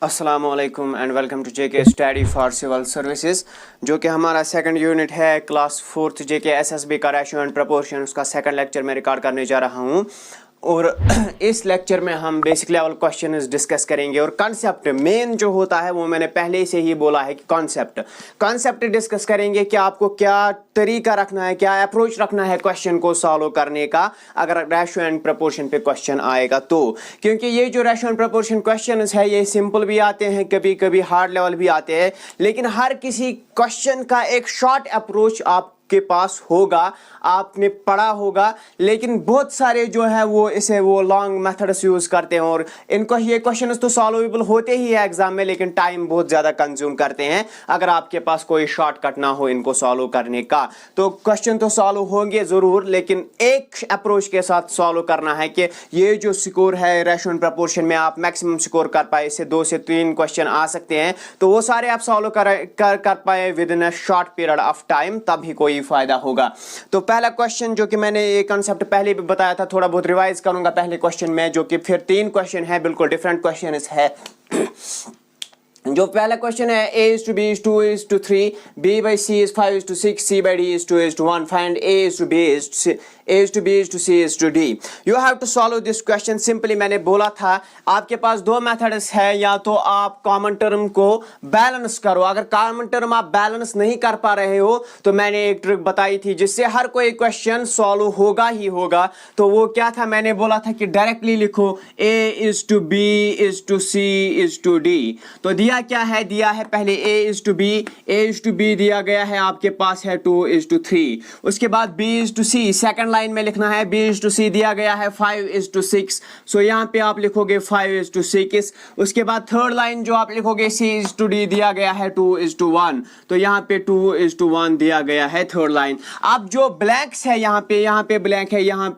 अस्सलाम वालेकुम and welcome to JK study for civil services, जो कि हमारा सेकंड यूनिट है क्लास 4th जेके एसएसबी का रेशियो एंड प्रोपोर्शन। उसका सेकंड लेक्चर मैं रिकॉर्ड करने जा रहा हूँ और इस लेक्चर में हम बेसिक लेवल क्वेश्चन डिस्कस करेंगे और कॉन्सेप्ट मेन जो होता है वो मैंने पहले से ही बोला है कि कॉन्सेप्ट डिस्कस करेंगे कि आपको क्या तरीका रखना है, क्या अप्रोच रखना है क्वेश्चन को सॉल्व करने का अगर रेशियो एंड प्रोपोर्शन पे क्वेश्चन आएगा तो। क्योंकि ये जो रेशियो एंड प्रोपोर्शन क्वेश्चन है ये सिंपल भी आते हैं, कभी कभी हार्ड लेवल भी आते हैं, लेकिन हर किसी क्वेश्चन का एक शॉर्ट अप्रोच आपके पास होगा, आपने पढ़ा होगा, लेकिन बहुत सारे जो है वो लॉन्ग मेथड्स यूज करते हैं और इनको ये क्वेश्चंस तो सॉल्वेबल होते ही है एग्जाम में, लेकिन टाइम बहुत ज्यादा कंज्यूम करते हैं। अगर आपके पास कोई शॉर्टकट ना हो इनको सॉल्व करने का तो क्वेश्चन तो सॉल्व होंगे जरूर, लेकिन एक अप्रोच के साथ सॉल्व करना है कि ये जो स्कोर है रेशियो एंड प्रोपोर्शन में आप मैक्सिमम स्कोर कर पाए, इससे 2 से 3 क्वेश्चन आ सकते हैं तो वो सारे आप सॉल्व कर पाए with in a short period of time, तभी कोई फायदा होगा। तो पहला क्वेश्चन जो कि मैंने ये कॉन्सेप्ट पहले भी बताया था, थोड़ा बहुत रिवाइज करूंगा पहले क्वेश्चन में, जो कि फिर 3 क्वेश्चन है, बिल्कुल डिफरेंट क्वेश्चन है। जो पहला क्वेश्चन है a is to b is 2 is to 3 b by c is 5 is to 6 c by d is 2 is to 1 find a is to b is to c, a is to b is to c is to d। you have to solve this question simply। मैंने बोला था आपके पास 2 methods है, या तो आप common term को balance करो, अगर कॉमन टर्म आप बैलेंस नहीं कर पा रहे हो तो मैंने एक ट्रिक बताई थी जिससे हर कोई क्वेश्चन सॉल्व होगा ही होगा। तो वो क्या था, मैंने बोला था कि डायरेक्टली लिखो a is to b is to c is to d। तो दिया क्या है, दिया है पहले a is to b दिया गया है, आपके पास है 2 is to 3। उसके बाद b is to c second line में लिखना है, b is to c दिया गया है 5 is to 6, सो यहाँ पे आप लिखोगे 5 is to 6। उसके बाद थर्ड लाइन जो आप लिखोगे c is to d दिया गया है 2 is to 1, तो यहाँ पे 2 is to 1 दिया गया है थर्ड लाइन। अब जो ब्लैंक्स है यहाँ पे ब्लैंक है, यहाँ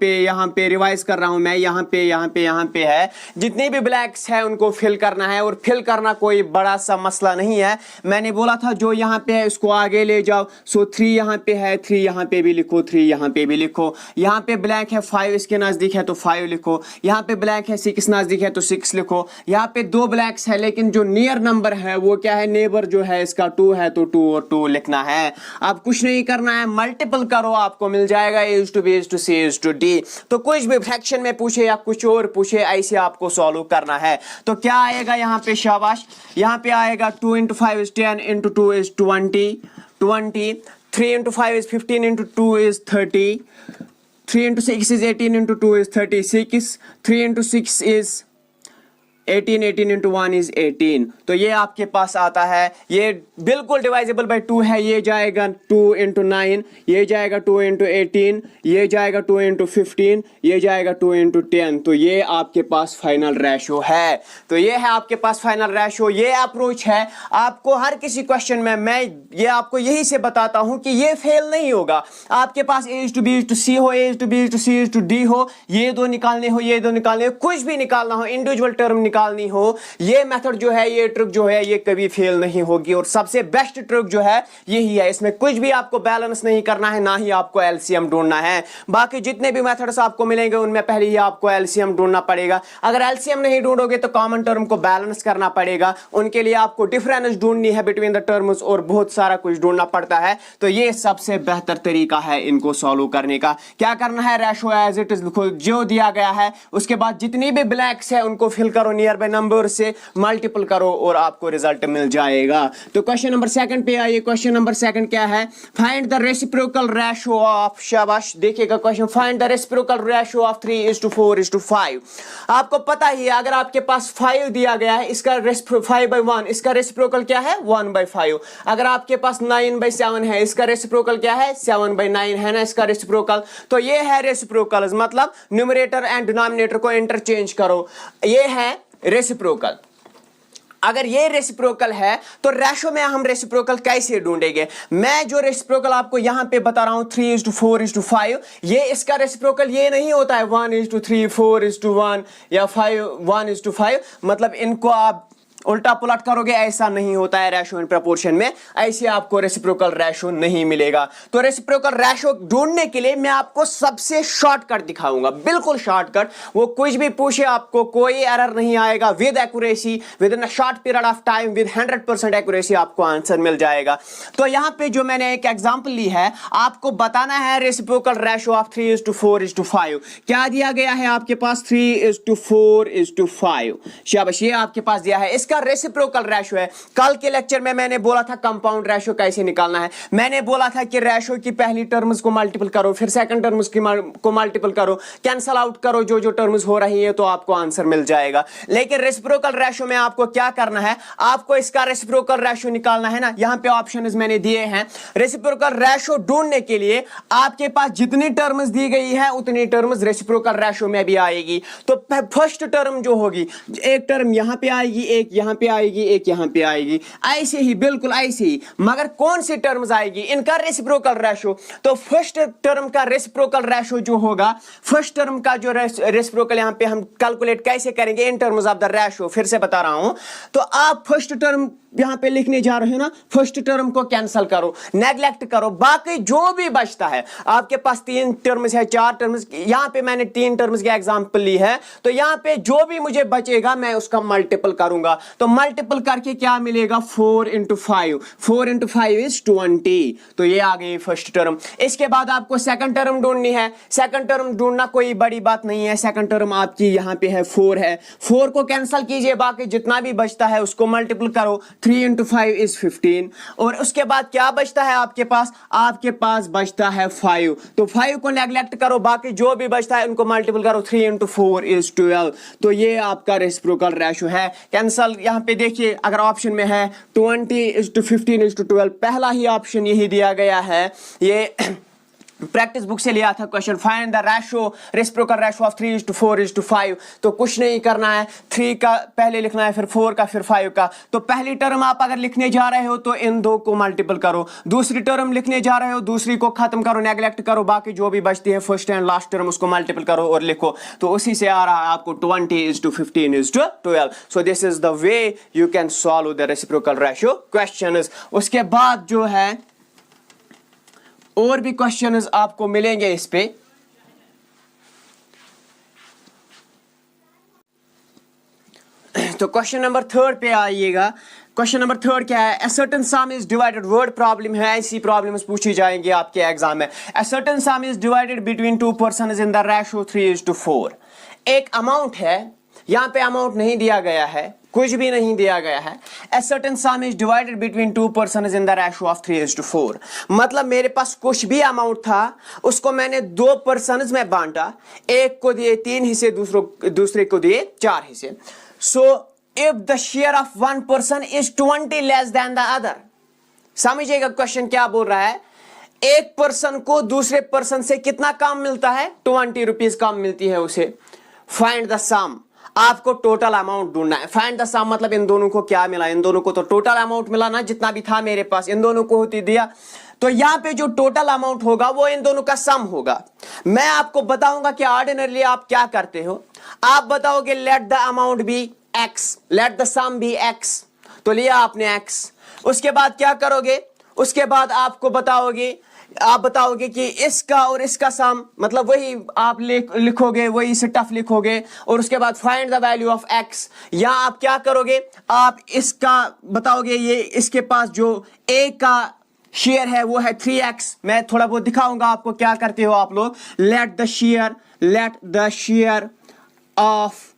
पे रिवाइज कर रहा हूं मैं, यहाँ पे है, जितने भी ब्लैंक्स है उनको फिल करना है और फिल करना कोई बड़ा सा मसला नहीं है। मैंने बोला था जो यहाँ पे है उसको आगे ले जाओ, सो 3 यहाँ पे है, 3 यहाँ पे भी लिखो, 3 यहाँ पे भी लिखो। यहाँ पे ब्लैंक है 5 इसके नजदीक है तो 5 लिखो, यहाँ पे ब्लैंक है 6 नजदीक है तो 6 लिखो। यहाँ पे 2 ब्लैंक्स है लेकिन जो नियर नंबर है वो क्या है, नेबर जो है इसका 2 है तो 2 और 2 लिखना है। अब कुछ नहीं करना है, मल्टीपल करो, आपको मिल जाएगा a is to b is to c is to d। तो कुछ भी फ्रैक्शन में पूछे या कुछ और पूछे, ऐसे आपको सॉल्व करना है। तो क्या आएगा यहाँ पे, शाबाश, यहाँ पे आएगा 2 into 5 is 10 into 2 is 20, 3 into 5 is 15 into 2 is 30, 3 into 6 is 18 into 2 is 36, 3 into 6 is 18 into 1 is 18। तो ये आपके पास आता है, ये बिल्कुल डिवाइजेबल बाय 2 है, ये जाएगा 2 into 9, ये जाएगा 2 into 18, ये जाएगा 2 into 15, ये जाएगा 2 into 10। तो ये आपके पास फाइनल रेशो है। तो ये है आपके पास फाइनल रेशो, ये अप्रोच है आपको हर किसी क्वेश्चन में। मैं ये आपको यही से बताता हूं कि ये फेल नहीं होगा। आपके पास a is to b is to c हो, a is to b is to c is to d हो, ये 2 निकालने हो, ये 2 निकालने हो, कुछ भी निकालना हो, इंडिविजुअल टर्म निकालनी हो, ये मेथड जो है, ये ट्रिक जो है, ये कभी फेल नहीं होगी और सबसे बेस्ट ट्रिक जो है यही है। इसमें कुछ भी आपको बैलेंस नहीं करना है, ना ही आपको एलसीएम ढूंढना है। बाकी जितने भी मेथड्स आपको मिलेंगे उनमें पहले ही आपको एलसीएम ढूंढना पड़ेगा। अगर एलसीएम नहीं ढूंढोगे तो कॉमन टर्म को बैलेंस करना पड़ेगा, उनके लिए आपको डिफरेंस ढूंढनी है बिटवीन द टर्म्स और बहुत सारा कुछ ढूंढना पड़ता है। तो ये सबसे बेहतर तरीका है इनको सॉल्व करने का। क्या करना है, रेशो एज इट इज लिखो जो दिया गया है, उसके बाद जितनी भी ब्लैंक्स है उनको फिल करो, नियर बाय नंबर से मल्टीपल करो और आपको रिजल्ट मिल जाएगा। तो क्वेश्चन नंबर 2 पे आइए। क्वेश्चन नंबर 2 क्या है, find the reciprocal ratio of, शाबाश देखिएगा question, find the reciprocal ratio of 3 is to 4 is to 5। आपको पता ही है अगर आपके पास 5 दिया गया है, इसका 5/1, इसका रेसिप्रोकल क्या है 1/5। अगर आपके पास 9/7 है, इसका रेसिप्रोकल क्या है 7/9 है ना इसका रेसिप्रोकल। तो ये है रेसिप्रोकल, मतलब न्यूमरेटर एंड डिनोमिनेटर को इंटरचेंज करो, ये है रेसिप्रोकल। अगर ये रेसिप्रोकल है तो रेशो में हम रेसिप्रोकल कैसे ढूंढेंगे। मैं जो रेसिप्रोकल आपको यहां पे बता रहा हूं 3 is to 4 is to 5, ये इसका रेसिप्रोकल ये नहीं होता है 1 is to 3, 4 is to 1 या 1 is to 5। मतलब इनको आप उल्टा पुलट करोगे ऐसा नहीं होता है रेशो एंड प्रपोर्शन में, ऐसे आपको रेसिप्रोकल रेशो नहीं मिलेगा। तो रेसिप्रोकल रेशो ढूंढने के लिए मैं आपको सबसे शॉर्टकट दिखाऊंगा, बिल्कुल शॉर्टकट, वो कुछ भी पूछे आपको कोई एरर नहीं आएगा, with accuracy, with in a short period of time, with 100% accuracy आपको आंसर मिल जाएगा। तो यहां पे जो मैंने एक एग्जांपल ली है, आपको बताना है रेसिप्रोकल रेशो ऑफ 3:4:5। क्या दिया गया है आपके पास? 3:4:5। शाबाश, ये आपके पास दिया है, इसका रेसिप्रोकल रेशो है। कल के लेक्चर में मैंने बोला था कंपाउंड रेशो कैसे निकालना है। मैंने बोला था कि रेशो की पहली टर्म्स को मल्टीपल करो, फिर सेकंड टर्म्स को मल्टीपल करो, कैंसल आउट करो जो जो टर्म्स हो रही है, तो आपको आंसर मिल जाएगा। लेकिन रेसिप्रोकल रेशो में आपको क्या करना है, आपको इसका रेसिप्रोकल रेशो निकालना है ना। यहां पे ऑप्शंस मैंने दिए हैं। रेसिप्रोकल रेशो ढूंढने के लिए आपके पास जितनी टर्म्स दी गई है उतनी टर्म्स रेसिप्रोकल रेशो में भी आएगी। तो फर्स्ट टर्म जो होगी, एक टर्म यहां पे आएगी, एक यहां पे आएगी, एक यहां पे आएगी, ऐसे ही, बिल्कुल ऐसे ही। मगर कौन सी टर्म्स आएगी, इनका रेसिप्रोकल रेशो। तो फर्स्ट टर्म का रेसिप्रोकल रेशो जो होगा, फर्स्ट टर्म का जो रेसिप्रोकल यहां पे हम कैलकुलेट कैसे करेंगे in terms of the ratio, फिर से बता रहा हूं। तो आप फर्स्ट टर्म यहां पे लिखने जा रहे हो ना, फर्स्ट टर्म को कैंसिल करो, नेग्लेक्ट करो, बाकी जो भी बचता है, आपके पास 3 टर्म्स है, 4 टर्म्स, यहां पे मैंने 3 टर्म्स की एग्जांपल ली है, तो यहां पे जो भी मुझे बचेगा मैं उसका मल्टीपल करूंगा। तो मल्टीपल करके क्या मिलेगा? 4 × 5, 4 × 5 इज 20। तो ये आ गई फर्स्ट टर्म। इसके बाद आपको सेकंड टर्म ढूंढनी है। सेकंड टर्म ढूंढना कोई बड़ी बात नहीं है। सेकंड टर्म आपकी यहां पे है 4 है, 4 को कैंसिल कीजिए, बाकी जितना भी बचता है उसको मल्टीपल करो, 3 × 5 इज 15। और उसके बाद क्या बचता है आपके पास? आपके पास बचता है 5। तो 5 को नेग्लेक्ट करो, बाकी जो भी बचता है उनको मल्टीपल करो, 3 × 4 इज 12। तो ये आपका रेसिप्रोकल रेशो है। कैंसल यहां पे देखिए, अगर ऑप्शन में है 20:15:12, पहला ही ऑप्शन यही दिया गया है। ये प्रैक्टिस बुक से लिया था question, find the ratio, reciprocal ratio of 3:4:5। तो कुछ नहीं करना है, 3 का पहले लिखना है, फिर 4 का, फिर 5 का। तो पहली टर्म आप अगर लिखने जा रहे हो तो इन दो को मल्टीपल करो, दूसरी टर्म लिखने जा रहे हो दूसरी को खत्म करो, नेग्लेक्ट करो, बाकी जो भी बचती है फर्स्ट एंड लास्ट टर्म उसको मल्टीपल करो और लिखो। तो उसी से आ रहा है आपको 20:15:12। So this is the way you can solve the reciprocal ratio question. उसके बाद जो है और भी क्वेश्चंस आपको मिलेंगे इस पे। तो क्वेश्चन नंबर 3 पे आइएगा। क्वेश्चन नंबर 3 क्या है? A certain sum is divided, word problem है, ऐसी प्रॉब्लम्स पूछी जाएंगी आपके एग्जाम में। A certain sum is divided between 2 persons in the ratio 3:4। एक अमाउंट है, यहां पे अमाउंट नहीं दिया गया है, कुछ भी नहीं दिया गया है। A certain sum is divided between 2 persons in the ratio of 3:4। मतलब मेरे पास कुछ भी अमाउंट था, उसको मैंने 2 पर्सन्स में बांटा, एक को दिए 3 हिस्से, दूसरे को दिए 4 हिस्से। So if the share of one person is 20 less than the other, समझिएगा क्वेश्चन क्या बोल रहा है। एक पर्सन को दूसरे पर्सन से कितना काम मिलता है? 20 रुपीज काम मिलती है उसे। फाइंड द सम, आपको टोटल अमाउंट ढूंढना है। फाइंड द सम मतलब इन दोनों को क्या मिला, इन दोनों को तो टोटल अमाउंट मिला ना, जितना भी था मेरे पास इन दोनों को होती दिया। तो यहां पे जो टोटल अमाउंट होगा वो इन दोनों का सम होगा। मैं आपको बताऊंगा कि ऑर्डिनरली आप क्या करते हो। आप बताओगे let the amount be X, let the sum be X, तो लिया आपने एक्स। उसके बाद क्या करोगे? उसके बाद आपको आप बताओगे कि इसका और इसका सम, मतलब वही आप लिखोगे, वही स्टफ लिखोगे, और उसके बाद find the value of x. यहां आप क्या करोगे? आप इसका बताओगे, ये इसके पास जो ए का शेयर है वो है 3x। मैं थोड़ा बहुत दिखाऊंगा आपको क्या करते हो आप लोग। Let the share of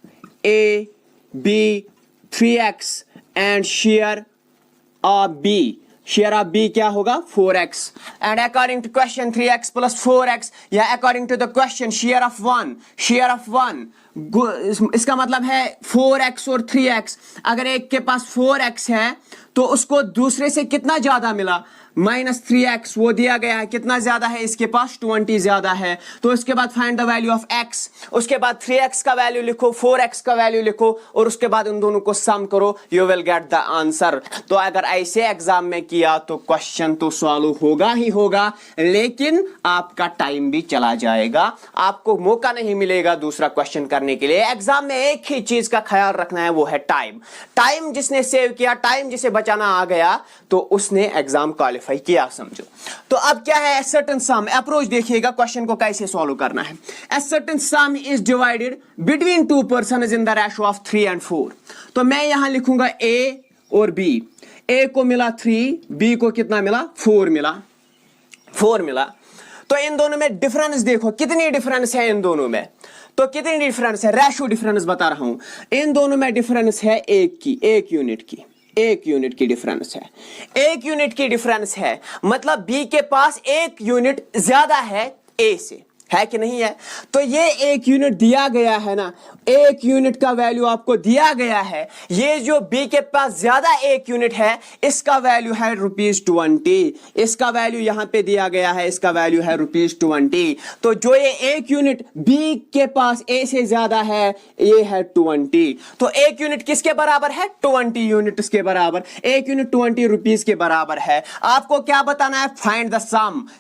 A B 3x and share of B, share of B क्या होगा? 4x। And according to question 3x + 4x, या according to the question share of 1, इसका मतलब है 4x और 3x। अगर एक के पास 4x है तो उसको दूसरे से कितना ज्यादा मिला, -3x, वो दिया गया है, कितना ज्यादा है इसके पास, 20 ज्यादा है। तो उसके बाद find the value of x, उसके बाद 3x का वैल्यू लिखो, 4x का वैल्यू लिखो, और उसके बाद उन दोनों को सम करो, you will get the answer. तो अगर ऐसे एग्जाम में किया तो क्वेश्चन तो सॉल्व होगा ही होगा, लेकिन आपका टाइम भी चला जाएगा, आपको मौका नहीं मिलेगा दूसरा क्वेश्चन करने के लिए। एग्जाम में एक ही चीज का ख्याल रखना है, वो है टाइम। टाइम जिसने सेव किया, टाइम जिसे बचाना आ गया, तो उसने एग्जाम क्वालिफाई किया, समझो। तो अब क्या है, सर्टेन सम अप्रोच देखिएगा क्वेश्चन को कैसे सॉल्व करना है। A certain sum is divided between two persons in the ratio of 3 and 4। तो मैं यहां लिखूंगा A और B। A को मिला 3, B को कितना मिला, 4 मिला। तो इन दोनों में डिफरेंस देखो, कितनी डिफरेंस है इन दोनों में, तो कितनी डिफरेंस है, रेशियो डिफरेंस बता रहा हूं। इन दोनों में डिफरेंस है एक यूनिट की डिफरेंस है, 1 यूनिट की डिफरेंस है। मतलब बी के पास 1 यूनिट ज्यादा है ए से, है कि नहीं है। तो ये 1 यूनिट दिया गया है ना, 1 यूनिट का वैल्यू आपको दिया गया है। ये जो बी के पास ज्यादा 1 यूनिट है, इसका वैल्यू है ₹20। इसका वैल्यू यहां पे दिया गया है, इसका वैल्यू है ₹20। तो जो ये 1 यूनिट बी के पास ए से ज्यादा है, ये है 20। तो 1 यूनिट किसके बराबर है, 20 यूनिट के बराबर। 1 यूनिट 20 रुपीज के बराबर है। आपको क्या बताना है, find the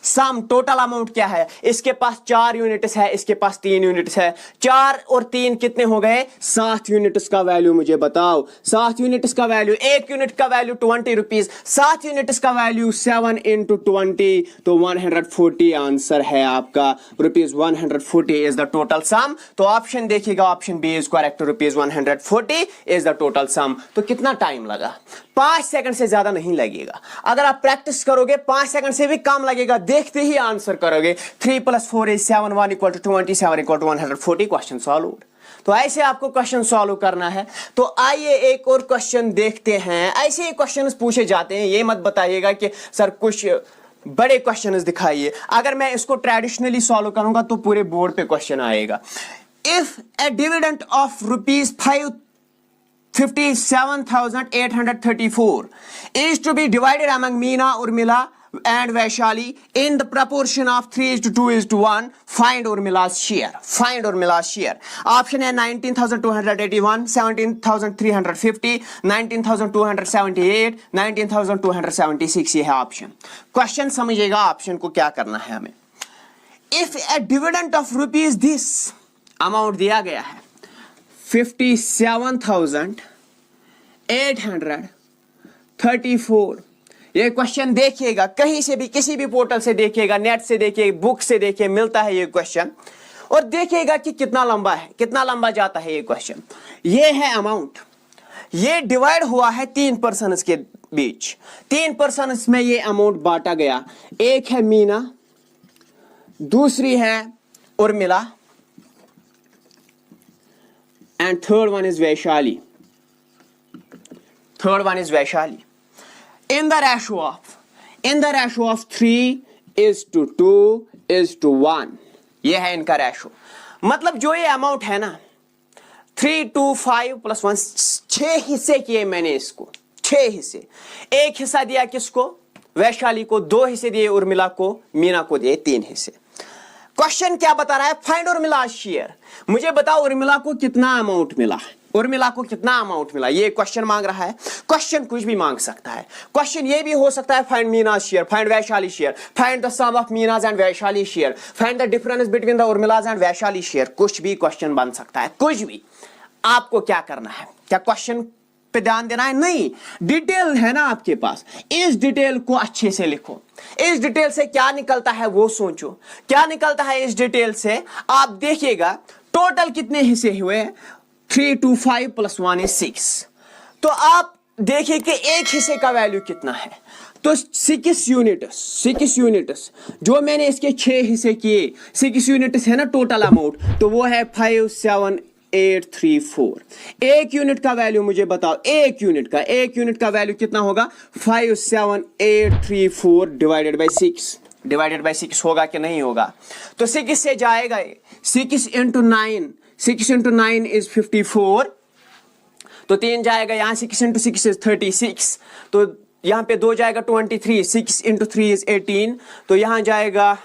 sum total amount क्या है। इसके पास 4 यूनिट्स है, इसके पास 3 यूनिट्स है। 4 और 3 कितने हो गए, 7 यूनिट्स का वैल्यू मुझे बताओ। 7 यूनिट्स का वैल्यू, 1 यूनिट का वैल्यू 20 रुपीज, 7 यूनिट्स का वैल्यू 7 × 20, तो 140 आंसर है आपका। ₹140 इज द टोटल सम। तो ऑप्शन देखिएगा, option B is correct, ₹140 is the total sum. तो कितना टाइम लगा, 5 सेकंड से ज्यादा नहीं लगेगा। अगर आप प्रैक्टिस करोगे 5 सेकंड से भी कम लगेगा, देखते ही आंसर करोगे। 3 + 4 = 7, 1 = 20, 7 = 140, क्वेश्चन सॉल्व। तो ऐसे आपको क्वेश्चन सॉल्व करना है। तो आइए एक और क्वेश्चन देखते हैं। ऐसे ही क्वेश्चन पूछे जाते हैं, ये मत बताइएगा कि सर कुछ बड़े क्वेश्चंस दिखाइए। अगर मैं इसको ट्रेडिशनली सॉल्व करूंगा तो पूरे बोर्ड पे क्वेश्चन आएगा। If A dividend of ₹57,834 is to be divided among Meena, Urmila and Vaishali in the proportion of 3:2:1, find Urmila's share। Option है 19,281, 17,350, 19,278, 19,276, ये है ऑप्शन। क्वेश्चन समझिएगा, ऑप्शन को क्या करना है हमें। If A dividend of rupees this, amount दिया गया है 57,834। ये क्वेश्चन देखिएगा, कहीं से भी, किसी भी पोर्टल से देखिएगा, नेट से देखिए, बुक से देखिए, मिलता है ये क्वेश्चन। और देखिएगा कि कितना लंबा है, कितना लंबा जाता है ये क्वेश्चन। ये है अमाउंट, ये डिवाइड हुआ है 3 पर्सन्स के बीच। 3 पर्सन्स में ये अमाउंट बांटा गया। एक है मीना, दूसरी है Urmila, and third one is Vaishali. In the ratio of 3:2:1, ये है इनका रेशो। मतलब जो ये अमाउंट है ना, 3, 2, 5 + 1, 6 हिस्से किए मैंने इसको, 6 हिस्से। एक हिस्सा दिया किसको, वैशाली को, 2 हिस्से दिए उर्मिला को, मीना को दिए 3 हिस्से। क्वेश्चन क्या बता रहा है, फाइंड उर्मिला शेयर। मुझे बताओ उर्मिला को कितना अमाउंट मिला, ये क्वेश्चन मांग रहा है। क्वेश्चन कुछ भी मांग सकता है। क्वेश्चन ये भी हो सकता है, find Meena share, find Vaishali share, find the sum of Meena's and Vaishali share, find the difference between the Urmila's and Vaishali share. कुछ भी क्वेश्चन बन सकता है, कुछ भी। आपको क्या करना है, क्या क्वेश्चन पे ध्यान देना है, नहीं, डिटेल है ना आपके पास, इस डिटेल को अच्छे से लिखो। इस डिटेल से क्या निकलता है वो सोचो, क्या निकलता है इस डिटेल से। आप देखिएगा टोटल कितने हिस्से हुए, 3, 2, 5 + 1 = 6। तो आप देखिए कि एक हिस्से का वैल्यू कितना है, तो 6 यूनिट्स जो मैंने इसके 6 हिस्से किए, 6 यूनिट्स है ना टोटल अमाउंट, तो वो है 57,834। एक यूनिट का वैल्यू मुझे बताओ, एक यूनिट का वैल्यू कितना होगा, 57,834 डिवाइडेड बाय 6 होगा कि नहीं होगा। तो 6 से जाएगा, 6 × 9 = 54, तो 3 जाएगा यहाँ 6 इंटू 6 इज 36, तो यहाँ पे 2 जाएगा 23, 6 इंटू 3 इज 18, तो यहाँ जाएगा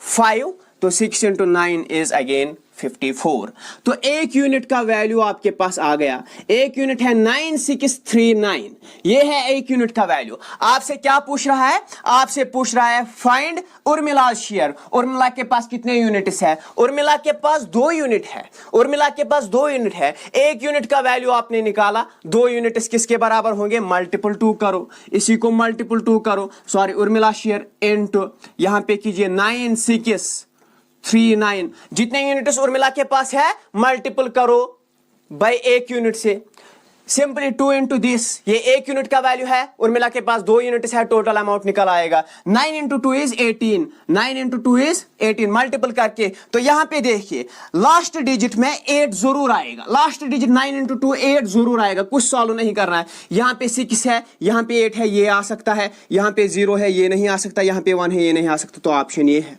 5, तो 6 इंटू 9 इज अगेन 54। तो एक यूनिट का वैल्यू आपके पास आ गया, एक यूनिट है 9639, ये है एक यूनिट का वैल्यू। आपसे क्या पूछ रहा है? आपसे पूछ रहा है फाइंड उर्मिला शेयर। उर्मिला के पास कितने यूनिट्स है? उर्मिला के पास 2 यूनिट है, उर्मिला के पास 2 यूनिट है। एक यूनिट का वैल्यू आपने निकाला, 2 यूनिट्स किसके बराबर होंगे? मल्टीपल 2 करो, इसी को मल्टीपल 2 करो, सॉरी उर्मिला शेयर इनटू यहां पे कीजिए 9639, जितने यूनिट्स उर्मिला के पास है मल्टीपल करो बाय एक यूनिट से, सिंपली 2 इंटू दिस, ये एक यूनिट का वैल्यू है, उर्मिला के पास 2 यूनिट्स है, टोटल अमाउंट निकल आएगा 9 into 2 is 18, 9 into 2 is 18, multiple करके। तो यहां पे देखिए लास्ट डिजिट में 8 जरूर आएगा, लास्ट डिजिट 9 इंटू 2 8 जरूर आएगा, कुछ सॉल्व नहीं करना है। यहां पे 6 है, यहां पे 8 है, ये आ सकता है, यहां पे 0 है, ये नहीं आ सकता, यहां पे 1 है, ये नहीं आ सकता, तो ऑप्शन ये है।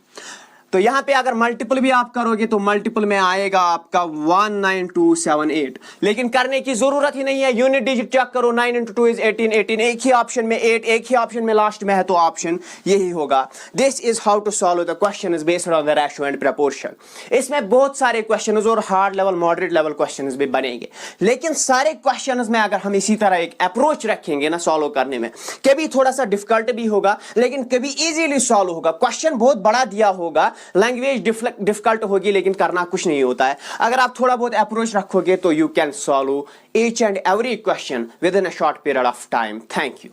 तो यहां पे अगर मल्टीपल भी आप करोगे तो मल्टीपल में आएगा आपका 19278, लेकिन करने की जरूरत ही नहीं है, यूनिट डिजिट चेक करो, 9 इंटू 2 इज 18, 18 एक ही ऑप्शन में 8, एक ही ऑप्शन में लास्ट में है, तो ऑप्शन यही होगा। This is how to solve the question is based on the ratio and proportion. इसमें बहुत सारे क्वेश्चन और hard level moderate level question भी बनेंगे, लेकिन सारे क्वेश्चन में अगर हम इसी तरह एक अप्रोच रखेंगे ना सॉल्व करने में, कभी थोड़ा सा डिफिकल्ट भी होगा लेकिन कभी इजीली सॉल्व होगा। क्वेश्चन बहुत बड़ा दिया होगा, लैंग्वेज डिफिकल्ट होगी, लेकिन करना कुछ नहीं होता है। अगर आप थोड़ा बहुत अप्रोच रखोगे तो you can solve each and every question with in a short period of time. Thank you.